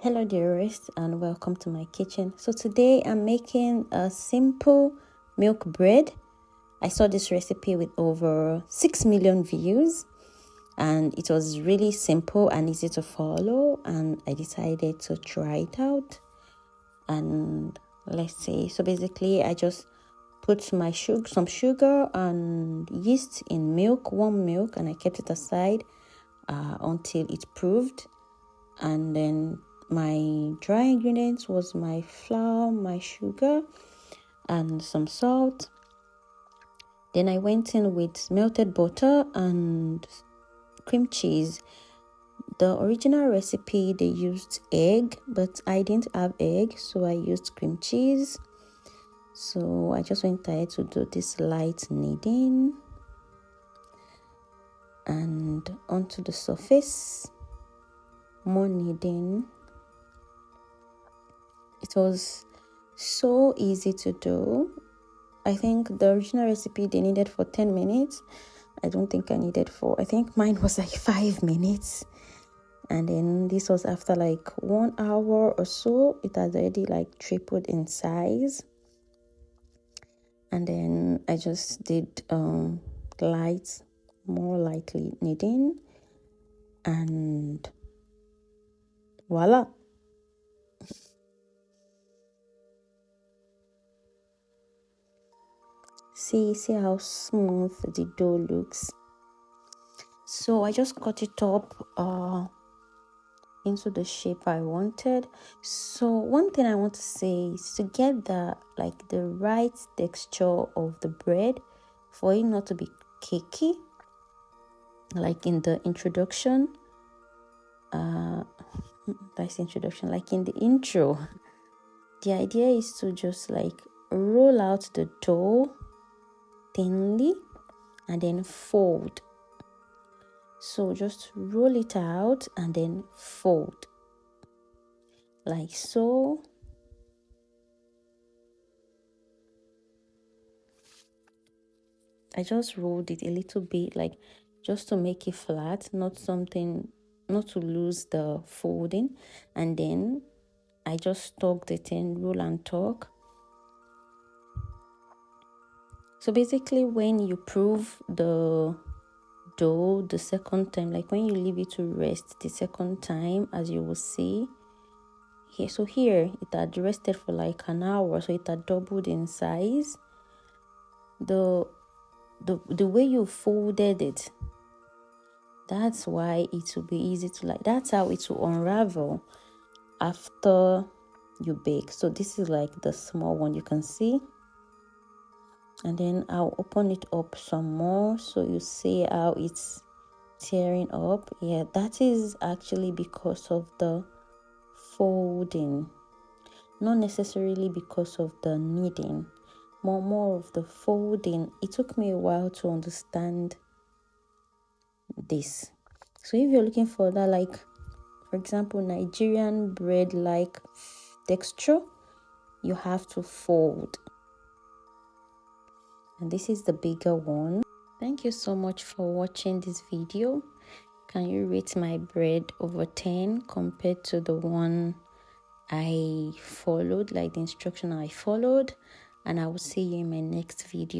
Hello dearest, and welcome to my kitchen. So today I'm making a simple milk bread. I saw this recipe with over 6 million views and it was really simple and easy to follow, and I decided to try it out. And let's see, so basically I just put some sugar and yeast in warm milk, and I kept it aside until it proved. And then my dry ingredients was my flour, my sugar, and some salt. Then I went in with melted butter and cream cheese. The original recipe, they used egg, but I didn't have egg, so I used cream cheese. So I just went ahead to do this light kneading and onto the surface, more kneading. It was so easy to do. I think the original recipe they needed for 10 minutes. I don't think I needed for, I think mine was like 5 minutes. And then this was after like 1 hour or so. It had already like tripled in size. And then I just did more lightly kneading, and voila. See how smooth the dough looks. So I just cut it up into the shape I wanted. So one thing I want to say is to get the right texture of the bread for it not to be cakey, like in the introduction. Like in the intro. The idea is to just like roll out the dough thinly and then fold. So just roll it out and then fold like so. I just rolled it a little bit, like just to make it flat, not to lose the folding. And then I just tucked it in, roll and tuck. So basically when you prove the dough the second time, like when you leave it to rest the second time, as you will see here, so here it had rested for like an hour, so it had doubled in size. The way you folded it, that's why it will be easy to that's how it will unravel after you bake. So this is like the small one, you can see. And then I'll open it up some more so you see how it's tearing up. Yeah, that is actually because of the folding, not necessarily because of the kneading, more of the folding. It took me a while to understand this. So if you're looking for that, like for example Nigerian bread like texture, you have to fold. And this is the bigger one. Thank you so much for watching this video. Can you rate my bread over 10 compared to the one I followed, like the instruction I followed? And I will see you in my next video.